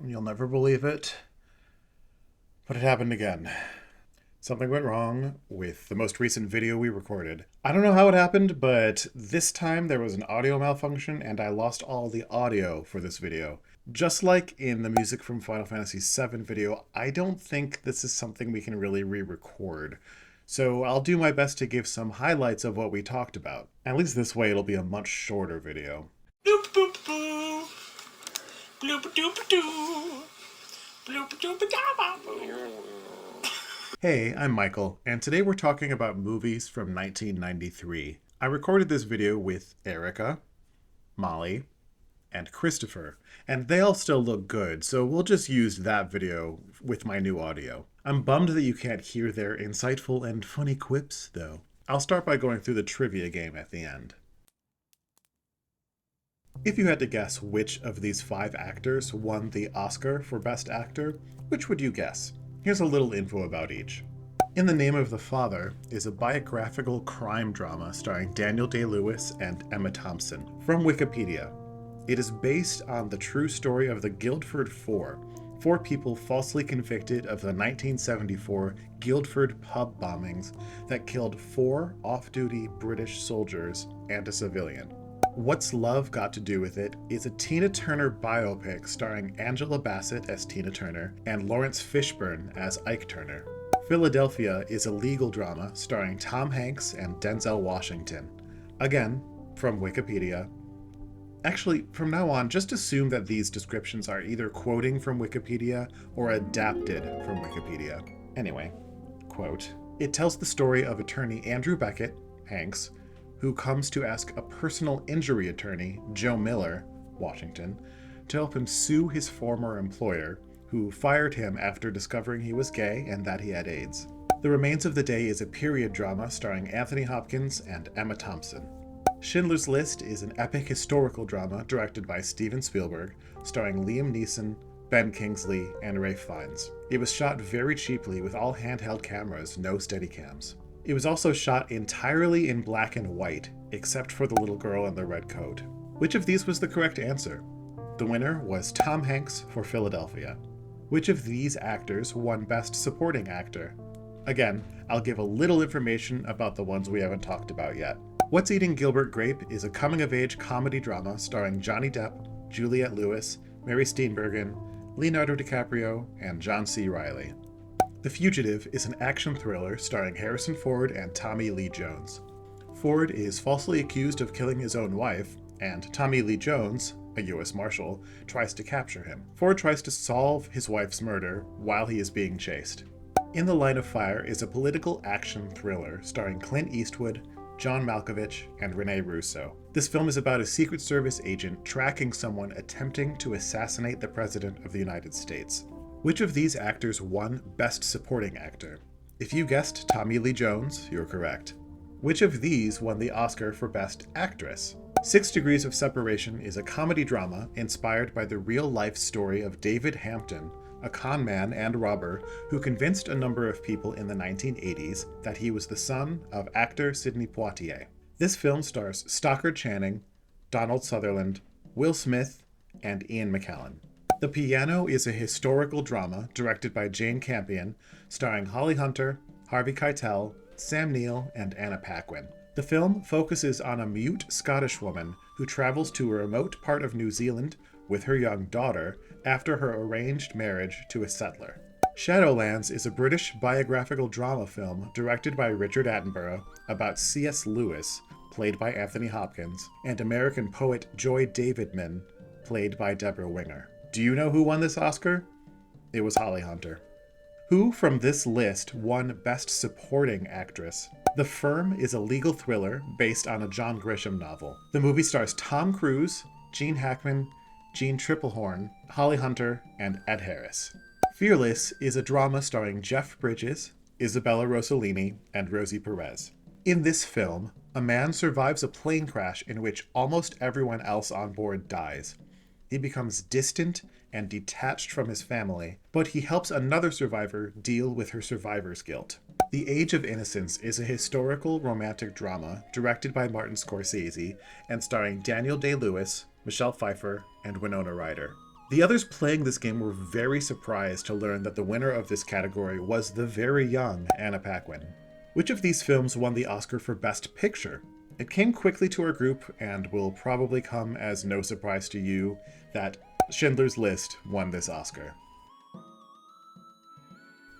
You'll never believe it, but it happened again. Something went wrong with the most recent video we recorded. I don't know how it happened, but this time there was an audio malfunction and I lost all the audio for this video. Just like in the music from Final Fantasy VII video, I don't think this is something we can really re-record. So I'll do my best to give some highlights of what we talked about. At least this way it'll be a much shorter video. Bloop boop boo. Bloop doop doo. Bloop doop da boo. Hey, I'm Michael, and today we're talking about movies from 1993. I recorded this video with Erica, Molly, and Christopher, and they all still look good, so we'll just use that video with my new audio. I'm bummed that you can't hear their insightful and funny quips, though. I'll start by going through the trivia game at the end. If you had to guess which of these 5 actors won the Oscar for Best Actor, which would you guess? Here's a little info about each. In the Name of the Father is a biographical crime drama starring Daniel Day-Lewis and Emma Thompson. From Wikipedia, it is based on the true story of the Guildford Four, 4 people falsely convicted of the 1974 Guildford pub bombings that killed 4 off-duty British soldiers and a civilian. What's Love Got to Do with It is a Tina Turner biopic starring Angela Bassett as Tina Turner and Lawrence Fishburne as Ike Turner. Philadelphia is a legal drama starring Tom Hanks and Denzel Washington. Again, from Wikipedia. Actually, from now on, just assume that these descriptions are either quoting from Wikipedia or adapted from Wikipedia. Anyway, quote, it tells the story of attorney Andrew Beckett, Hanks, who comes to ask a personal injury attorney, Joe Miller, Washington, to help him sue his former employer, who fired him after discovering he was gay and that he had AIDS. The Remains of the Day is a period drama starring Anthony Hopkins and Emma Thompson. Schindler's List is an epic historical drama directed by Steven Spielberg, starring Liam Neeson, Ben Kingsley, and Ralph Fiennes. It was shot very cheaply with all handheld cameras, no Steadicams. It was also shot entirely in black and white, except for the little girl in the red coat. Which of these was the correct answer? The winner was Tom Hanks for Philadelphia. Which of these actors won Best Supporting Actor? Again, I'll give a little information about the ones we haven't talked about yet. What's Eating Gilbert, Grape is a coming-of-age comedy drama starring Johnny Depp, Juliette Lewis, Mary Steenburgen, Leonardo DiCaprio, and John C. Reilly. The Fugitive is an action thriller starring Harrison Ford and Tommy Lee Jones. Ford is falsely accused of killing his own wife, and Tommy Lee Jones, a U.S. Marshal, tries to capture him. Ford tries to solve his wife's murder while he is being chased. In the Line of Fire is a political action thriller starring Clint Eastwood, John Malkovich, and Rene Russo. This film is about a Secret Service agent tracking someone attempting to assassinate the President of the United States. Which of these actors won Best Supporting Actor? If you guessed Tommy Lee Jones, you're correct. Which of these won the Oscar for Best Actress? 6 Degrees of Separation is a comedy drama inspired by the real-life story of David Hampton, a con man and robber who convinced a number of people in the 1980s that he was the son of actor Sidney Poitier. This film stars Stockard Channing, Donald Sutherland, Will Smith, and Ian McKellen. The Piano is a historical drama directed by Jane Campion, starring Holly Hunter, Harvey Keitel, Sam Neill, and Anna Paquin. The film focuses on a mute Scottish woman who travels to a remote part of New Zealand with her young daughter after her arranged marriage to a settler. Shadowlands is a British biographical drama film directed by Richard Attenborough about C.S. Lewis, played by Anthony Hopkins, and American poet Joy Davidman, played by Deborah Winger. Do you know who won this Oscar? It was Holly Hunter. Who from this list won Best Supporting Actress? The Firm is a legal thriller based on a John Grisham novel. The movie stars Tom Cruise, Gene Hackman, Jean Triplehorn, Holly Hunter, and Ed Harris. Fearless is a drama starring Jeff Bridges, Isabella Rossellini, and Rosie Perez. In this film, a man survives a plane crash in which almost everyone else on board dies. He becomes distant and detached from his family, but he helps another survivor deal with her survivor's guilt. The Age of Innocence is a historical romantic drama directed by Martin Scorsese and starring Daniel Day-Lewis, Michelle Pfeiffer, and Winona Ryder. The others playing this game were very surprised to learn that the winner of this category was the very young Anna Paquin. Which of these films won the Oscar for Best Picture? It came quickly to our group and will probably come as no surprise to you that Schindler's List won this Oscar.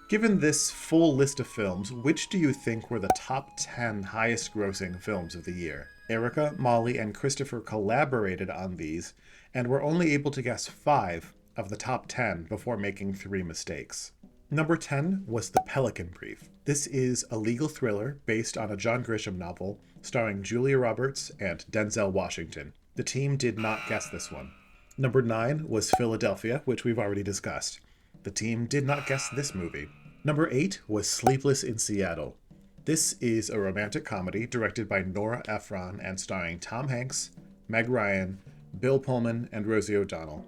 Given this full list of films, which do you think were the top 10 highest grossing films of the year? Erica, Molly, and Christopher collaborated on these and were only able to guess 5 of the top 10 before making 3 mistakes. Number 10 was The Pelican Brief. This is a legal thriller based on a John Grisham novel starring Julia Roberts and Denzel Washington. The team did not guess this one. Number 9 was Philadelphia, which we've already discussed. The team did not guess this movie. Number 8 was Sleepless in Seattle. This is a romantic comedy directed by Nora Ephron and starring Tom Hanks, Meg Ryan, Bill Pullman, and Rosie O'Donnell.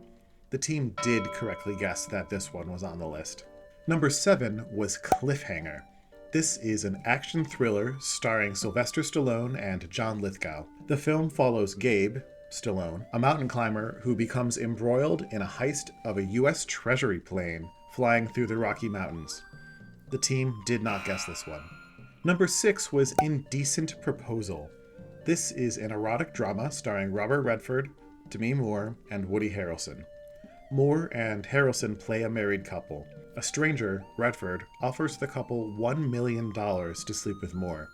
The team did correctly guess that this one was on the list. Number 7 was Cliffhanger. This is an action thriller starring Sylvester Stallone and John Lithgow. The film follows Gabe, Stallone, a mountain climber who becomes embroiled in a heist of a U.S. Treasury plane flying through the Rocky Mountains. The team did not guess this one. Number 6 was Indecent Proposal. This is an erotic drama starring Robert Redford, Demi Moore, and Woody Harrelson. Moore and Harrelson play a married couple. A stranger, Redford, offers the couple $1 million to sleep with Moore.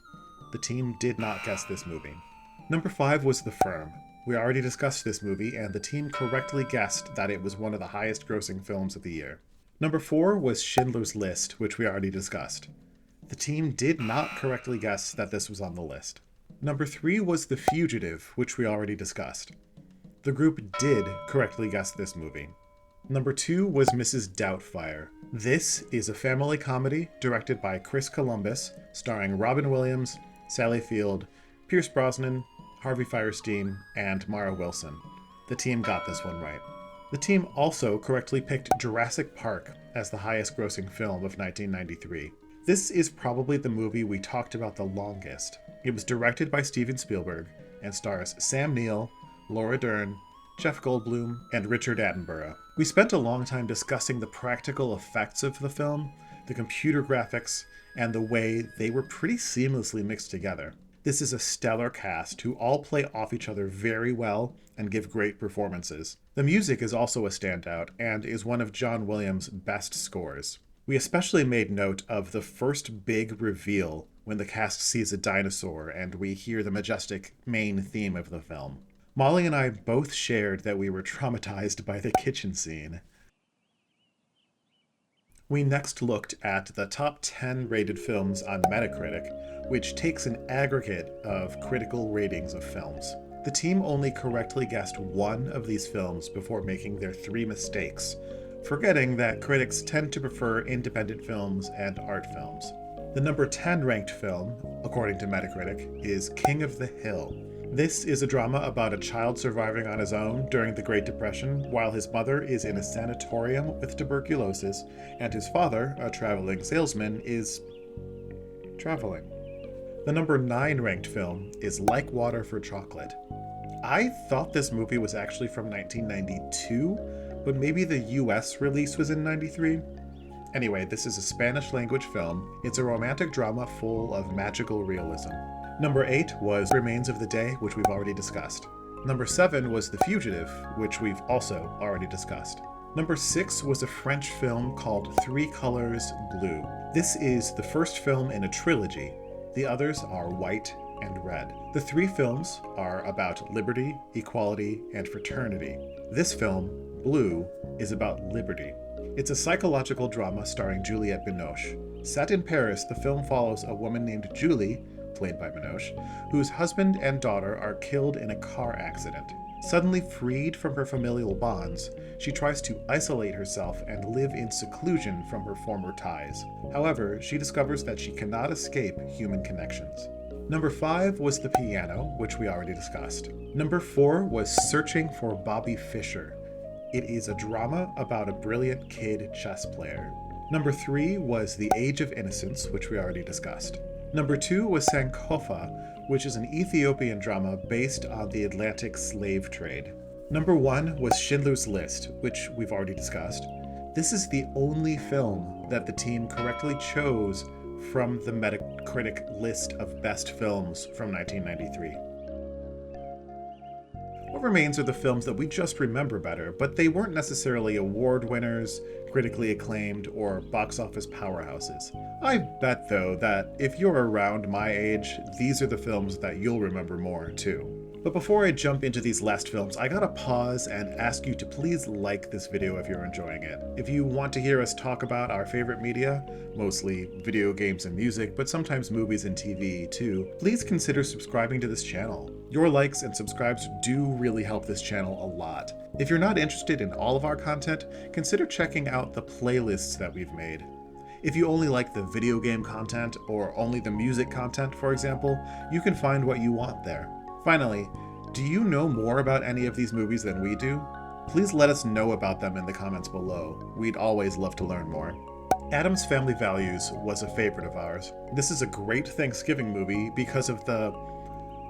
The team did not guess this movie. Number 5 was The Firm. We already discussed this movie, and the team correctly guessed that it was one of the highest grossing films of the year. Number 4 was Schindler's List, which we already discussed. The team did not correctly guess that this was on the list. Number 3 was The Fugitive, which we already discussed. The group did correctly guess this movie. Number 2 was Mrs. Doubtfire. This is a family comedy directed by Chris Columbus, starring Robin Williams, Sally Field, Pierce Brosnan, Harvey Fierstein, and Mara Wilson. The team got this one right. The team also correctly picked Jurassic Park as the highest grossing film of 1993. This is probably the movie we talked about the longest. It was directed by Steven Spielberg and stars Sam Neill, Laura Dern, Jeff Goldblum, and Richard Attenborough. We spent a long time discussing the practical effects of the film, the computer graphics, and the way they were pretty seamlessly mixed together. This is a stellar cast who all play off each other very well and give great performances. The music is also a standout and is one of John Williams' best scores. We especially made note of the first big reveal when the cast sees a dinosaur and we hear the majestic main theme of the film. Molly and I both shared that we were traumatized by the kitchen scene. We next looked at the top 10 rated films on Metacritic, which takes an aggregate of critical ratings of films. The team only correctly guessed 1 of these films before making their 3 mistakes, forgetting that critics tend to prefer independent films and art films. The number 10 ranked film, according to Metacritic, is King of the Hill. This is a drama about a child surviving on his own during the Great Depression while his mother is in a sanatorium with tuberculosis and his father, a traveling salesman, is traveling. The number 9 ranked film is Like Water for Chocolate. I thought this movie was actually from 1992, but maybe the US release was in 93? Anyway, this is a Spanish language film. It's a romantic drama full of magical realism. Number 8 was Remains of the Day, which we've already discussed. Number 7 was The Fugitive, which we've also already discussed. Number 6 was a French film called Three Colors Blue. This is the first film in a trilogy. The others are White and Red. The 3 films are about liberty, equality, and fraternity. This film, Blue, is about liberty. It's a psychological drama starring Juliette Binoche. Set in Paris, the film follows a woman named Julie, played by Binoche, whose husband and daughter are killed in a car accident. Suddenly freed from her familial bonds, she tries to isolate herself and live in seclusion from her former ties. However, she discovers that she cannot escape human connections. Number 5 was The Piano, which we already discussed. Number 4 was Searching for Bobby Fischer. It is a drama about a brilliant kid chess player. Number 3 was The Age of Innocence, which we already discussed. Number 2 was Sankofa, which is an Ethiopian drama based on the Atlantic slave trade. Number 1 was Schindler's List, which we've already discussed. This is the only film that the team correctly chose from the Metacritic list of best films from 1993. What remains are the films that we just remember better, but they weren't necessarily award winners, critically acclaimed, or box office powerhouses. I bet, though, that if you're around my age, these are the films that you'll remember more, too. But before I jump into these last films, I gotta pause and ask you to please like this video if you're enjoying it. If you want to hear us talk about our favorite media, mostly video games and music, but sometimes movies and TV too, please consider subscribing to this channel. Your likes and subscribes do really help this channel a lot. If you're not interested in all of our content, consider checking out the playlists that we've made. If you only like the video game content or only the music content, for example, you can find what you want there. Finally, do you know more about any of these movies than we do? Please let us know about them in the comments below. We'd always love to learn more. Addams Family Values was a favorite of ours. This is a great Thanksgiving movie because of the,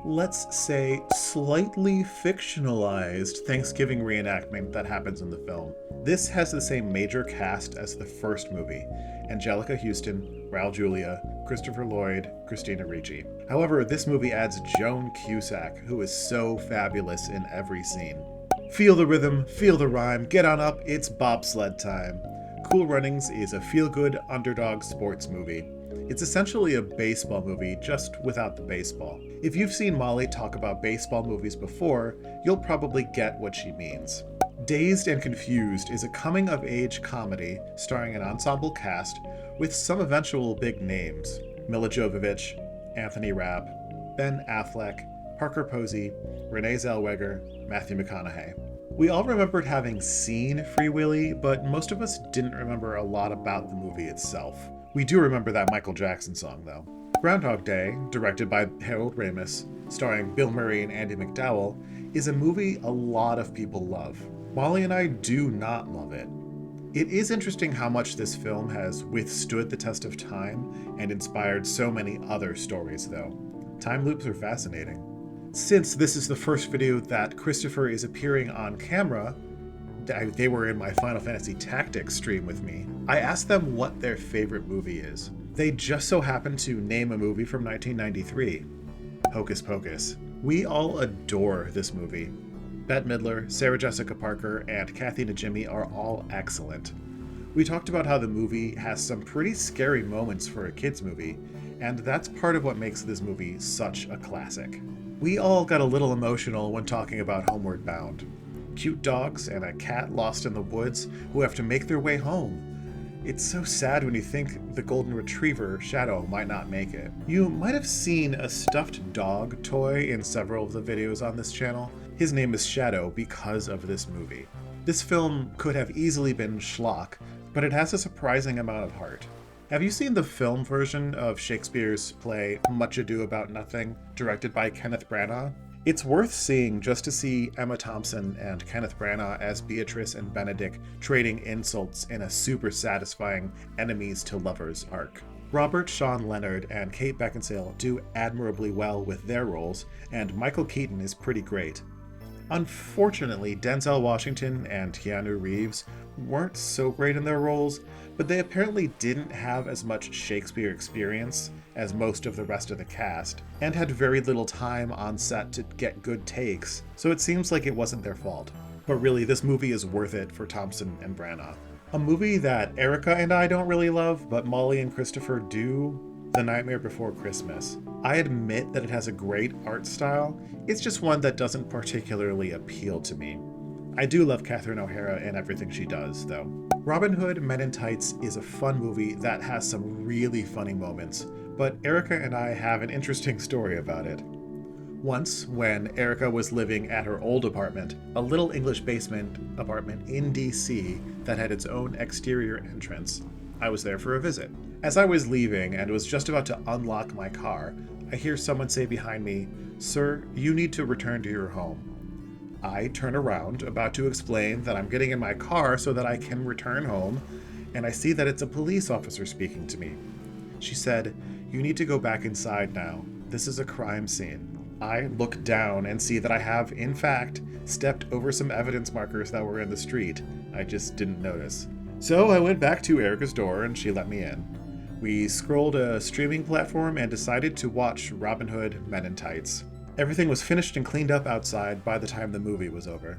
let's say, slightly fictionalized Thanksgiving reenactment that happens in the film. This has the same major cast as the first movie: Angelica Houston, Raul Julia, Christopher Lloyd, Christina Ricci. However, this movie adds Joan Cusack, who is so fabulous in every scene. Feel the rhythm, feel the rhyme, get on up, it's bobsled time. Cool Runnings is a feel-good underdog sports movie. It's essentially a baseball movie, just without the baseball. If you've seen Molly talk about baseball movies before, you'll probably get what she means. Dazed and Confused is a coming-of-age comedy starring an ensemble cast with some eventual big names: Mila Jovovich, Anthony Rapp, Ben Affleck, Parker Posey, Renee Zellweger, Matthew McConaughey. We all remembered having seen Free Willy, but most of us didn't remember a lot about the movie itself. We do remember that Michael Jackson song, though. Groundhog Day, directed by Harold Ramis, starring Bill Murray and Andie MacDowell, is a movie a lot of people love. Molly and I do not love it. It is interesting how much this film has withstood the test of time and inspired so many other stories, though. Time loops are fascinating. Since this is the first video that Christopher is appearing on camera, they were in my Final Fantasy Tactics stream with me, I asked them what their favorite movie is. They just so happened to name a movie from 1993, Hocus Pocus. We all adore this movie. Bette Midler, Sarah Jessica Parker, and Kathy Najimy are all excellent. We talked about how the movie has some pretty scary moments for a kids movie, and that's part of what makes this movie such a classic. We all got a little emotional when talking about Homeward Bound. Cute dogs and a cat lost in the woods who have to make their way home. It's so sad when you think the golden retriever, Shadow, might not make it. You might have seen a stuffed dog toy in several of the videos on this channel. His name is Shadow because of this movie. This film could have easily been schlock, but it has a surprising amount of heart. Have you seen the film version of Shakespeare's play Much Ado About Nothing, directed by Kenneth Branagh? It's worth seeing just to see Emma Thompson and Kenneth Branagh as Beatrice and Benedict trading insults in a super satisfying enemies to lovers arc. Robert Sean Leonard and Kate Beckinsale do admirably well with their roles, and Michael Keaton is pretty great. Unfortunately, Denzel Washington and Keanu Reeves weren't so great in their roles, but they apparently didn't have as much Shakespeare experience as most of the rest of the cast, and had very little time on set to get good takes, so it seems like it wasn't their fault. But really, this movie is worth it for Thompson and Branagh. A movie that Erica and I don't really love, but Molly and Christopher do, The Nightmare Before Christmas. I admit that it has a great art style, it's just one that doesn't particularly appeal to me. I do love Catherine O'Hara and everything she does, though. Robin Hood Men in Tights is a fun movie that has some really funny moments, but Erica and I have an interesting story about it. Once, when Erica was living at her old apartment, a little English basement apartment in DC that had its own exterior entrance, I was there for a visit. As I was leaving and was just about to unlock my car, I hear someone say behind me, "Sir, you need to return to your home." I turn around, about to explain that I'm getting in my car so that I can return home, and I see that it's a police officer speaking to me. She said, "You need to go back inside now. This is a crime scene." I look down and see that I have, in fact, stepped over some evidence markers that were in the street. I just didn't notice. So I went back to Aaaargh's door and she let me in. We scrolled a streaming platform and decided to watch Robin Hood Men in Tights. Everything was finished and cleaned up outside by the time the movie was over.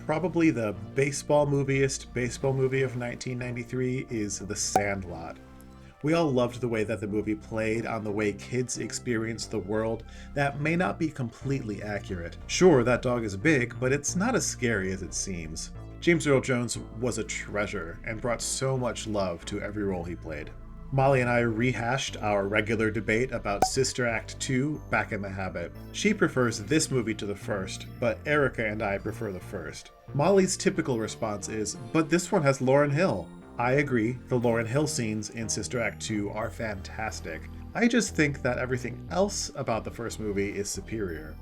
Probably the baseball movie of 1993 is The Sandlot. We all loved the way that the movie played on the way kids experience the world that may not be completely accurate. Sure, that dog is big, but it's not as scary as it seems. James Earl Jones was a treasure and brought so much love to every role he played. Molly and I rehashed our regular debate about Sister Act 2, Back in the Habit. She prefers this movie to the first, but Erica and I prefer the first. Molly's typical response is, but this one has Lauryn Hill. I agree, the Lauryn Hill scenes in Sister Act 2 are fantastic. I just think that everything else about the first movie is superior.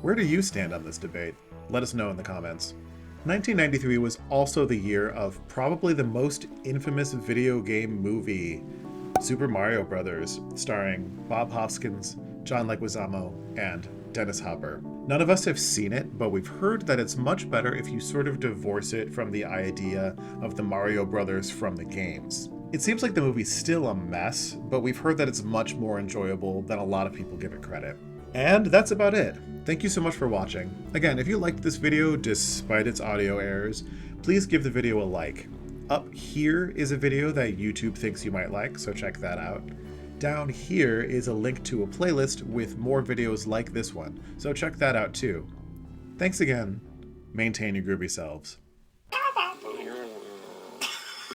Where do you stand on this debate? Let us know in the comments. 1993 was also the year of probably the most infamous video game movie, Super Mario Bros., starring Bob Hoskins, John Leguizamo, and Dennis Hopper. None of us have seen it, but we've heard that it's much better if you sort of divorce it from the idea of the Mario Brothers from the games. It seems like the movie's still a mess, but we've heard that it's much more enjoyable than a lot of people give it credit. And that's about it. Thank you so much for watching. Again, if you liked this video despite its audio errors, please give the video a like. Up here is a video that YouTube thinks you might like, so check that out. Down here is a link to a playlist with more videos like this one, so check that out too. Thanks again. Maintain your groovy selves.